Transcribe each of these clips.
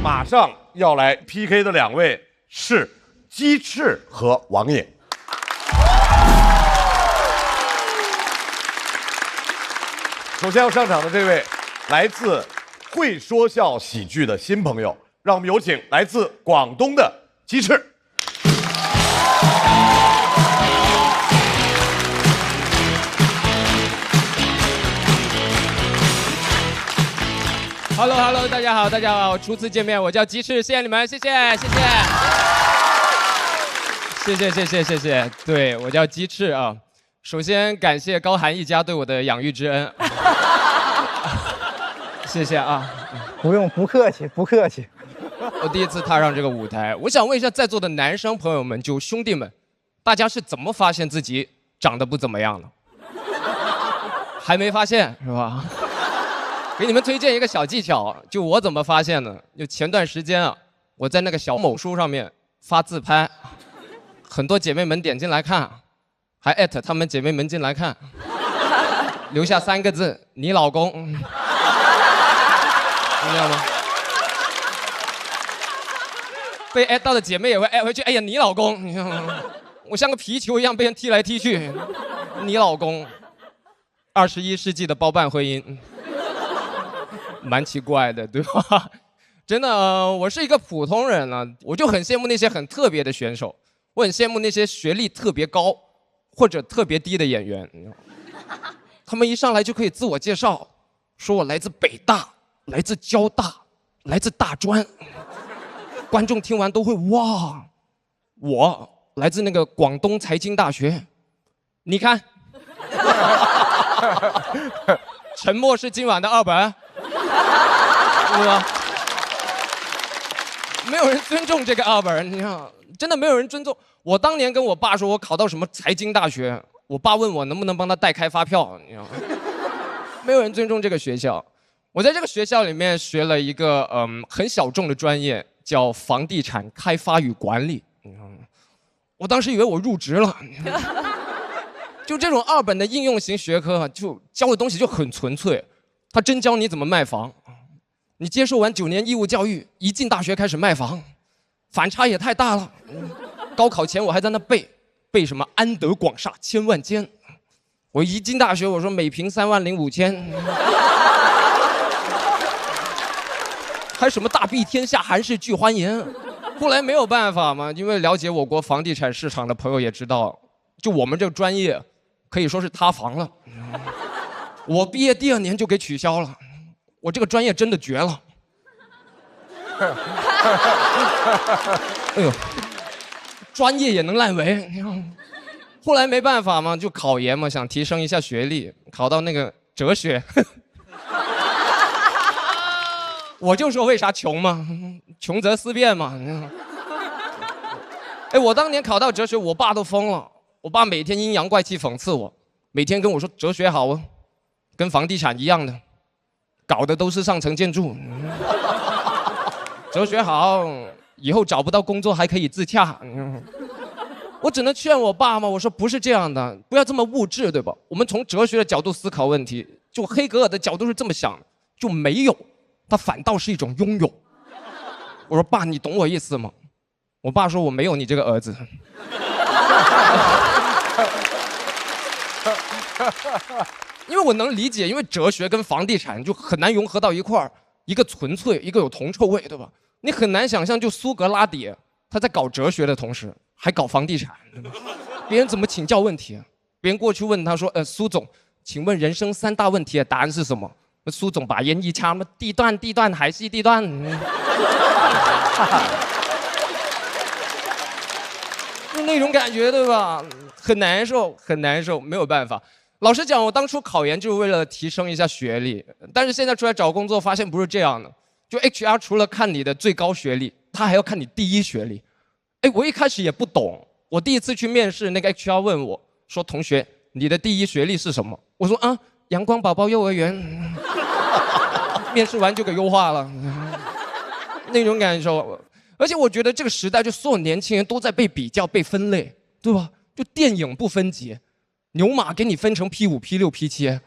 马上要来 PK 的两位是鸡翅和王颖。首先要上场的这位，来自会说笑喜剧的新朋友，让我们有请来自广东的鸡翅。Hello， 大家好，大家好，初次见面，我叫鸡翅，谢谢你们，谢谢，谢谢，对，我叫鸡翅啊。首先感谢高寒一家对我的养育之恩，谢谢啊。不用，不客气，不客气。我第一次踏上这个舞台，我想问一下在座的男生朋友们，就兄弟们，大家是怎么发现自己长得不怎么样的？还没发现是吧？给你们推荐一个小技巧，就我怎么发现的？就前段时间啊，我在那个小某书上面发自拍，很多姐妹们点进来看，还艾特她们姐妹们进来看，留下3个字：你老公。你知道吗？被艾特到的姐妹也会艾回去，哎呀，你老公，你知道吗？我像个皮球一样被人踢来踢去，你老公。21世纪的包办婚姻。蛮奇怪的，对吧？真的，我是一个普通人啊，我就很羡慕那些很特别的选手，我很羡慕那些学历特别高或者特别低的演员，他们一上来就可以自我介绍，说我来自北大，来自交大，来自大专，观众听完都会哇，我来自那个广东财经大学，你看，沉默是今晚的2本。对吧？没有人尊重这个2本，你看，真的没有人尊重。我当年跟我爸说我考到什么财经大学，我爸问我能不能帮他代开发票，你知道吗？没有人尊重这个学校。我在这个学校里面学了一个很小众的专业，叫房地产开发与管理。你知道吗？我当时以为我入职了。就这种2本的应用型学科，就教的东西就很纯粹，他真教你怎么卖房。你接受完9年义务教育，一进大学开始卖房，反差也太大了。高考前我还在那背什么安得广厦千万间，我一进大学我说每平30500，还什么大庇天下寒士俱欢颜。后来没有办法嘛，因为了解我国房地产市场的朋友也知道，就我们这个专业可以说是塌房了。我毕业第2年就给取消了。我这个专业真的绝了。哎呦，专业也能烂尾。后来没办法嘛，就考研嘛，想提升一下学历，考到那个哲学。我就说为啥穷嘛，穷则思变嘛。哎，我当年考到哲学，我爸都疯了。我爸每天阴阳怪气讽刺我，每天跟我说哲学好啊，跟房地产一样的。搞的都是上层建筑，哲学好，以后找不到工作还可以自洽。我只能劝我爸嘛，我说不是这样的，不要这么物质，对吧？我们从哲学的角度思考问题，就黑格尔的角度是这么想的，就没有，它反倒是一种拥有。我说爸，你懂我意思吗？我爸说我没有你这个儿子。因为我能理解，因为哲学跟房地产就很难融合到一块儿，一个纯粹，一个有铜臭味，对吧？你很难想象，就苏格拉底他在搞哲学的同时还搞房地产，对吧？别人怎么请教问题？别人过去问他说：“苏总，请问人生3大问题的答案是什么？”苏总把烟一掐，地段还是地段。就那种感觉，对吧？很难受，很难受，没有办法。老实讲，我当初考研就是为了提升一下学历，但是现在出来找工作发现不是这样的。就 HR 除了看你的最高学历，他还要看你第一学历。哎，我一开始也不懂，我第一次去面试，那个 HR 问我说：“同学，你的第一学历是什么？”我说：“啊，阳光宝宝幼儿园。”面试完就给优化了，那种感受。而且我觉得这个时代，就所有年轻人都在被比较、被分类，对吧？就电影不分级。牛马给你分成 P5、P6、P7，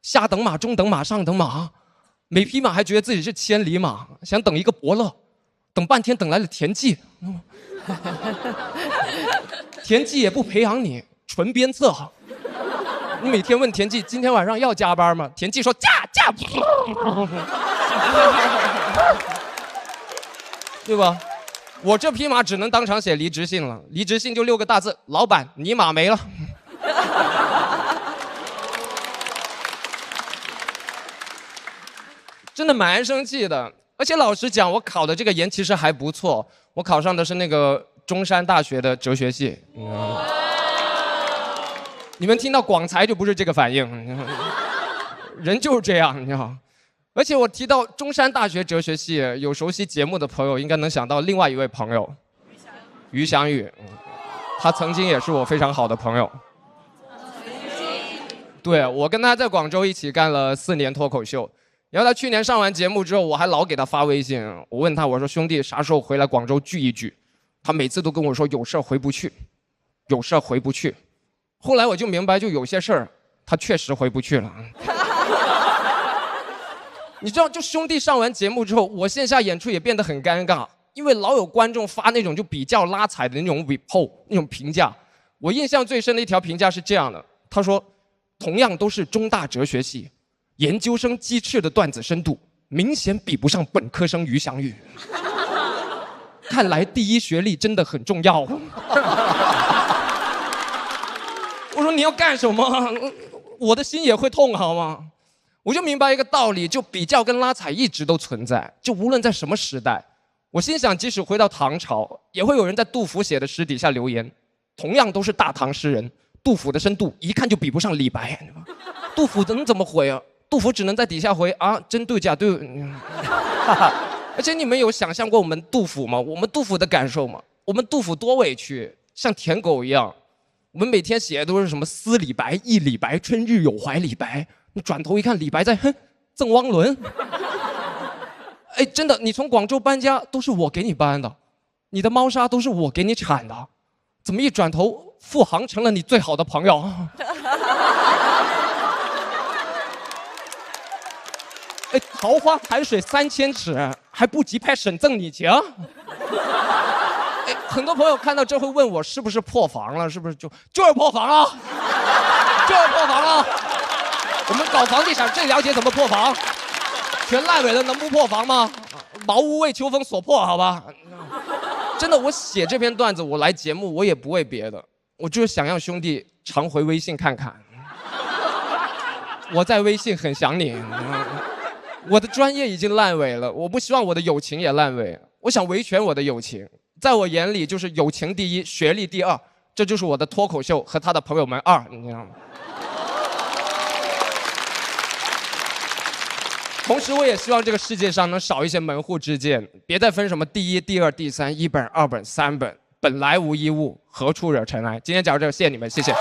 下等马、中等马、上等马，每匹马还觉得自己是千里马，想等一个伯乐，等半天等来了田忌，田忌也不培养你，纯鞭策。你每天问田忌今天晚上要加班吗？田忌说加。对吧？我这匹马只能当场写离职信了，离职信就6个大字：老板，你马没了。真的蛮生气的。而且老实讲，我考的这个研其实还不错，我考上的是那个中山大学的哲学系。你们听到广才就不是这个反应，人就是这样，你知道。而且我提到中山大学哲学系，有熟悉节目的朋友应该能想到另外一位朋友，于翔宇，他曾经也是我非常好的朋友。对，我跟他在广州一起干了4年脱口秀，然后他去年上完节目之后，我还老给他发微信，我问他，我说兄弟啥时候回来广州聚一聚？他每次都跟我说有事儿回不去，有事儿回不去。后来我就明白，就有些事儿他确实回不去了。你知道，就兄弟上完节目之后，我线下演出也变得很尴尬，因为老有观众发那种就比较拉踩的那种 report 那种评价。我印象最深的一条评价是这样的，他说，同样都是中大哲学系，研究生鸡翅的段子深度明显比不上本科生于翔宇。看来第一学历真的很重要。我说你要干什么？我的心也会痛好吗？我就明白一个道理，就比较跟拉踩一直都存在，就无论在什么时代。我心想，即使回到唐朝，也会有人在杜甫写的诗底下留言，同样都是大唐诗人，杜甫的深度一看就比不上李白。杜甫能怎么回啊？杜甫只能在底下回啊，真对假对。而且你们有想象过我们杜甫吗？我们杜甫的感受吗？我们杜甫多委屈，像舔狗一样。我们每天写的都是什么思李白、忆李白、春日有怀李白。你转头一看，李白在赠汪伦。哎，真的，你从广州搬家都是我给你搬的，你的猫砂都是我给你铲的，怎么一转头，付航成了你最好的朋友？哎，桃花潭水3000尺，还不及拍沈赠你情。哎，很多朋友看到这会问我是不是破防了，是不是就是破防了，就是破防了。我们搞房地产最了解怎么破防，全烂尾了能不破防吗？茅屋为秋风所破，好吧。真的，我写这篇段子，我来节目我也不为别的，我就是想让兄弟常回微信看看。我在微信很想你。我的专业已经烂尾了，我不希望我的友情也烂尾，我想维权我的友情。在我眼里，就是友情第一，学历第2，这就是我的脱口秀和他的朋友们2，你知道吗？同时，我也希望这个世界上能少一些门户之见，别再分什么第1、第2、第3、1本、2本、3本，本来无一物，何处惹尘埃。今天讲到这，谢谢你们，谢谢。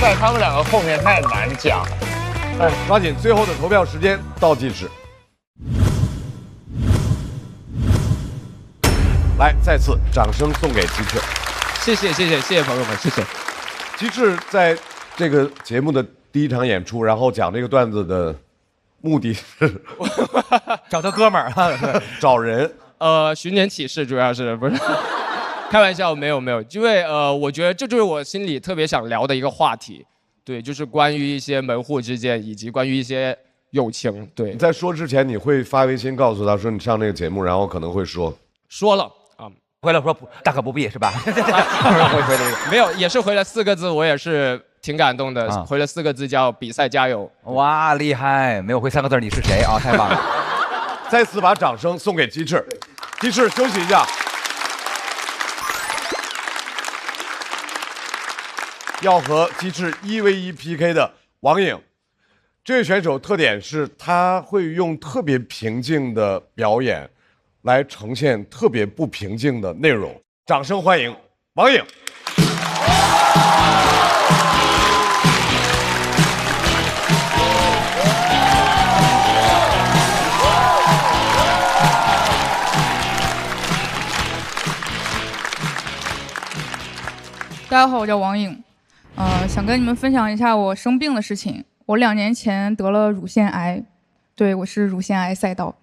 在他们2个后面太难讲了。哎，抓紧最后的投票时间倒计时。来，再次掌声送给鸡翅。谢谢朋友们，谢谢。鸡翅在这个节目的第1场演出，然后讲这个段子的目的是找他哥们儿啊，找人。寻人启事主要是不是？开玩笑，没有，因为我觉得这就是我心里特别想聊的一个话题，对，就是关于一些门户之见，以及关于一些友情。对，你在说之前，你会发微信告诉他说你上这个节目，然后可能会说了啊，回来说大可不必是吧？没有，也是回了4个字，我也是挺感动的，回了4个字叫比赛加油。哇，厉害！没有回3个字你是谁啊？太棒了！再次把掌声送给鸡翅。鸡翅休息一下。要和鸡翅1v1 PK 的王颖，这位选手特点是他会用特别平静的表演来呈现特别不平静的内容。掌声欢迎王颖。大家好，我叫王颖。想跟你们分享一下我生病的事情。我2年前得了乳腺癌，对，我是乳腺癌赛道。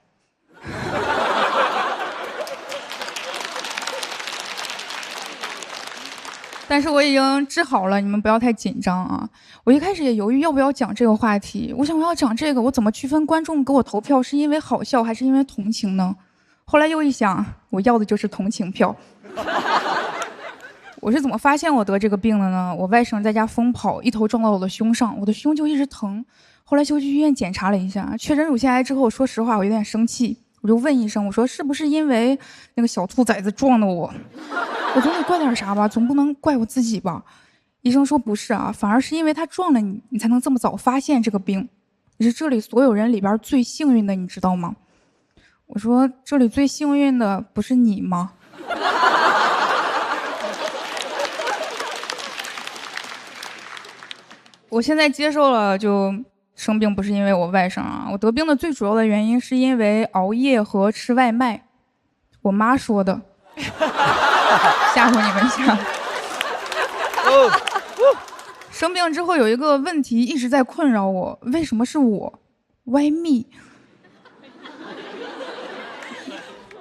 但是我已经治好了，你们不要太紧张啊！我一开始也犹豫要不要讲这个话题，我想我要讲这个，我怎么区分观众给我投票是因为好笑还是因为同情呢？后来又一想，我要的就是同情票。我是怎么发现我得这个病的呢？我外甥在家疯跑，一头撞到我的胸上，我的胸就一直疼。后来就去医院检查了一下，确诊乳腺癌之后，说实话我有点生气，我就问医生，我说是不是因为那个小兔崽子撞的我？我总得怪点啥吧，总不能怪我自己吧？医生说不是啊，反而是因为他撞了你，你才能这么早发现这个病。你是这里所有人里边最幸运的，你知道吗？我说这里最幸运的不是你吗？我现在接受了，就生病不是因为我外甥啊，我得病的最主要的原因是因为熬夜和吃外卖。我妈说的。吓唬你们一下。生病之后有一个问题一直在困扰我，为什么是我？Why me？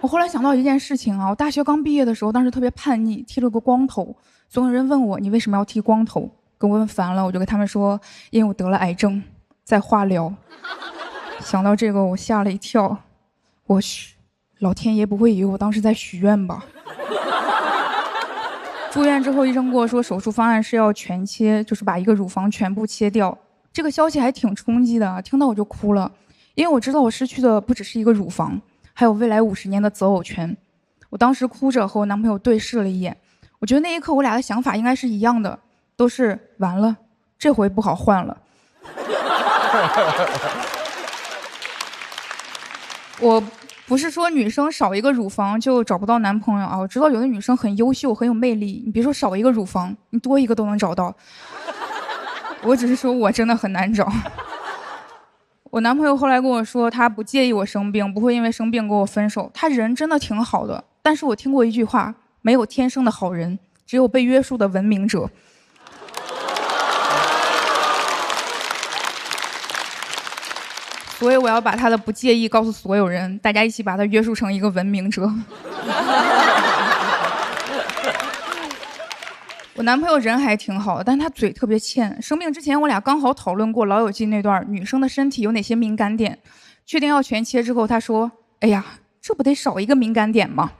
我后来想到一件事情啊，我大学刚毕业的时候，当时特别叛逆，剃了个光头，总有人问我你为什么要剃光头，给我问烦了，我就跟他们说，因为我得了癌症，在化疗。想到这个我吓了一跳，我去，老天爷不会以为我当时在许愿吧？住院之后，医生跟我说手术方案是要全切，就是把一个乳房全部切掉。这个消息还挺冲击的，听到我就哭了，因为我知道我失去的不只是一个乳房，还有未来50年的择偶权。我当时哭着和我男朋友对视了一眼，我觉得那一刻我俩的想法应该是一样的，都是完了，这回不好换了。我不是说女生少一个乳房就找不到男朋友啊，我知道有的女生很优秀很有魅力，你别说少一个乳房，你多一个都能找到。我只是说我真的很难找。我男朋友后来跟我说他不介意我生病，不会因为生病跟我分手，他人真的挺好的。但是我听过一句话，没有天生的好人，只有被约束的文明者。所以我要把他的不介意告诉所有人，大家一起把他约束成一个文明者。我男朋友人还挺好，但他嘴特别欠。生病之前我俩刚好讨论过《老友记》那段女生的身体有哪些敏感点，确定要全切之后，他说，哎呀，这不得少一个敏感点吗？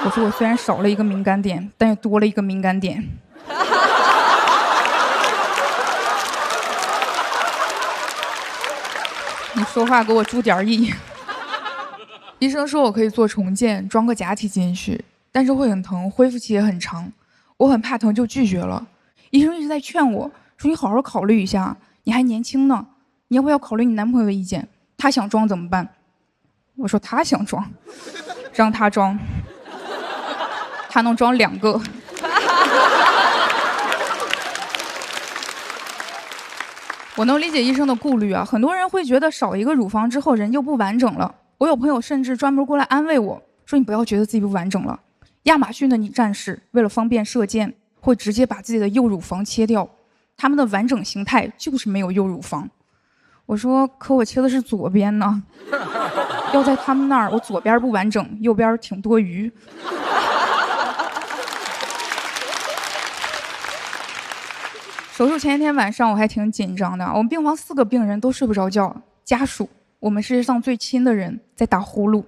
我说我虽然少了一个敏感点，但也多了一个敏感点。你说话给我注点意。医生说我可以做重建，装个假体进去，但是会很疼，恢复期也很长。我很怕疼就拒绝了。医生一直在劝我说，你好好考虑一下，你还年轻呢，你要不要考虑你男朋友的意见，他想装怎么办？我说他想装，让他装，他能装2个。我能理解医生的顾虑啊，很多人会觉得少一个乳房之后人就不完整了。我有朋友甚至专门过来安慰我说，你不要觉得自己不完整了，亚马逊的女战士为了方便射箭会直接把自己的右乳房切掉，他们的完整形态就是没有右乳房。我说可我切的是左边呢，要在他们那儿我左边不完整，右边挺多余。手术前一天晚上我还挺紧张的，我们病房4个病人都睡不着觉，家属，我们世界上最亲的人在打呼噜。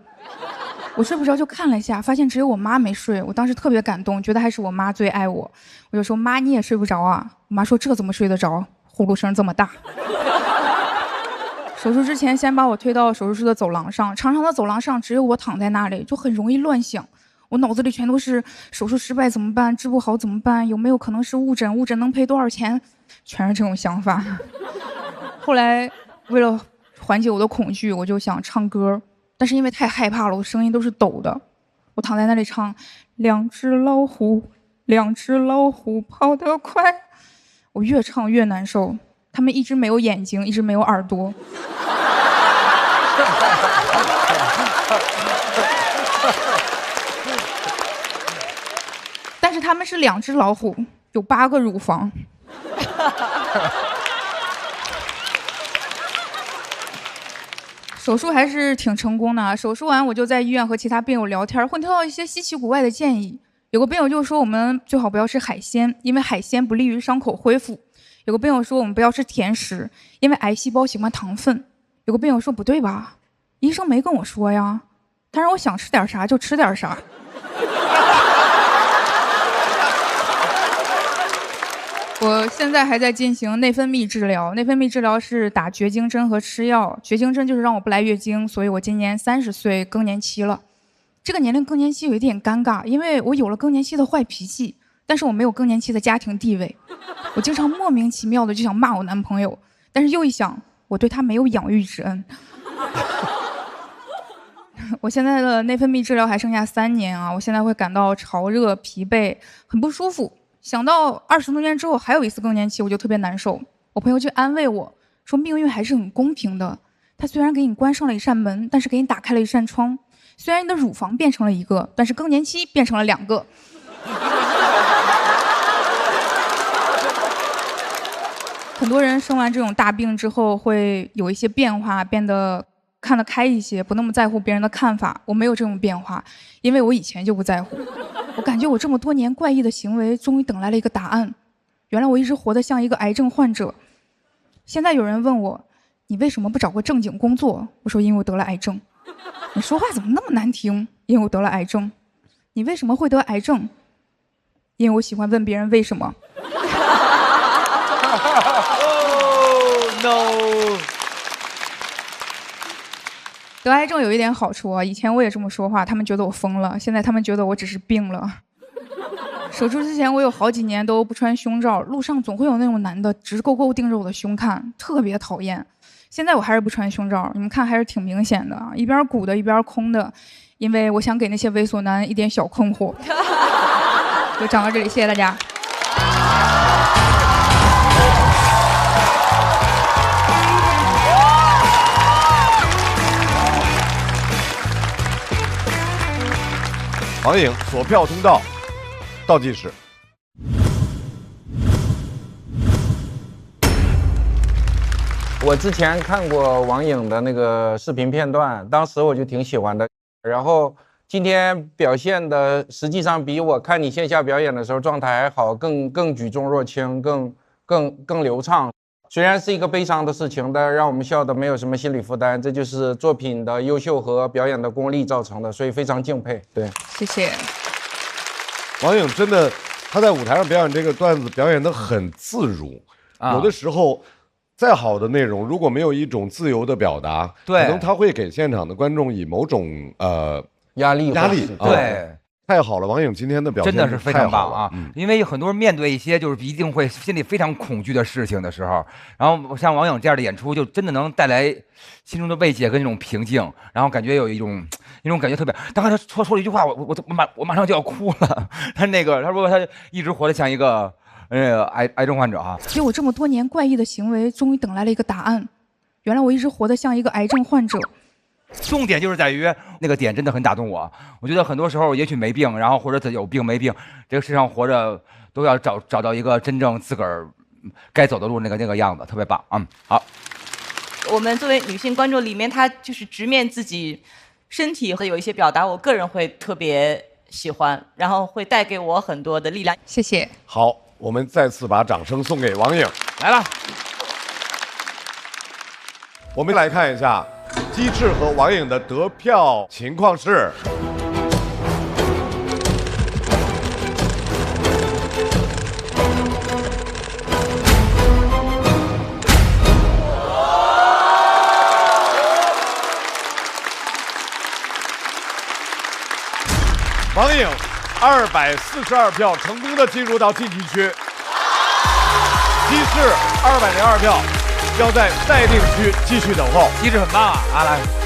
我睡不着就看了一下，发现只有我妈没睡，我当时特别感动，觉得还是我妈最爱我。我就说妈你也睡不着啊？我妈说这怎么睡得着，呼噜声这么大。手术之前先把我推到手术室的走廊上，长长的走廊上只有我躺在那里，就很容易乱想。我脑子里全都是手术失败怎么办，治不好怎么办，有没有可能是误诊，误诊能赔多少钱，全是这种想法。后来为了缓解我的恐惧，我就想唱歌，但是因为太害怕了，我声音都是抖的。我躺在那里唱2只老虎，2只老虎跑得快，我越唱越难受，他们一直没有眼睛，一直没有耳朵。但是他们是2只老虎，有8个乳房。手术还是挺成功的。手术完我就在医院和其他病友聊天，会听到一些稀奇古怪的建议。有个病友就说我们最好不要吃海鲜，因为海鲜不利于伤口恢复。有个病友说我们不要吃甜食，因为癌细胞喜欢糖分。有个病友说不对吧，医生没跟我说呀，他让我想吃点啥就吃点啥。我现在还在进行内分泌治疗，内分泌治疗是打绝经针和吃药。绝经针就是让我不来月经，所以我今年30岁更年期了。这个年龄更年期有一点尴尬，因为我有了更年期的坏脾气，但是我没有更年期的家庭地位。我经常莫名其妙的就想骂我男朋友，但是又一想，我对他没有养育之恩。我现在的内分泌治疗还剩下3年啊，我现在会感到潮热、疲惫，很不舒服。想到20多年之后还有一次更年期，我就特别难受。我朋友就安慰我说，命运还是很公平的，他虽然给你关上了一扇门，但是给你打开了一扇窗。虽然你的乳房变成了1个，但是更年期变成了2个。很多人生完这种大病之后会有一些变化，变得看得开一些，不那么在乎别人的看法。我没有这种变化，因为我以前就不在乎。我感觉我这么多年怪异的行为终于等来了一个答案，原来我一直活得像一个癌症患者。现在有人问我，你为什么不找个正经工作？我说因为我得了癌症。你说话怎么那么难听？因为我得了癌症。你为什么会得癌症？因为我喜欢问别人为什么。Oh no！ 得癌症有一点好处啊，以前我也这么说话，他们觉得我疯了，现在他们觉得我只是病了。手术之前我有好几年都不穿胸罩，路上总会有那种男的直勾勾盯着我的胸看，特别讨厌。现在我还是不穿胸罩，你们看还是挺明显的，一边鼓的一边空的，因为我想给那些猥琐男一点小困惑。就讲到这里，谢谢大家。王颖锁票通道倒计时。我之前看过王颖的那个视频片段，当时我就挺喜欢的。然后今天表现的实际上比我看你线下表演的时候状态还好，更举重若轻，更流畅。虽然是一个悲伤的事情，但让我们笑的没有什么心理负担，这就是作品的优秀和表演的功力造成的，所以非常敬佩。对，谢谢。王颖真的，他在舞台上表演这个段子，表演得很自如。有的时候，再好的内容，如果没有一种自由的表达，对，可能他会给现场的观众以某种压力。对。太好了，王颖今天的表现真的是非常棒啊！因为很多人面对一些就是一定会心里非常恐惧的事情的时候，然后像王颖这样的演出，就真的能带来心中的慰藉跟那种平静，然后感觉有一种感觉特别。刚才他说了一句话，我马上就要哭了。他说他一直活得像一个癌症患者啊。其实我这么多年怪异的行为，终于等来了一个答案，原来我一直活得像一个癌症患者。重点就是在于那个点真的很打动我。我觉得很多时候也许没病，然后或者他有病没病，这个世上活着都要找到一个真正自个儿该走的路那个样子，特别棒。好。我们作为女性观众里面，她就是直面自己身体和有一些表达，我个人会特别喜欢，然后会带给我很多的力量。谢谢。好，我们再次把掌声送给王颖。来了，我们来看一下鸡翅和王颖的得票情况是。王颖242票，成功的进入到晋级区。鸡翅202票，要在待定区继续等候。机制很棒啊！来。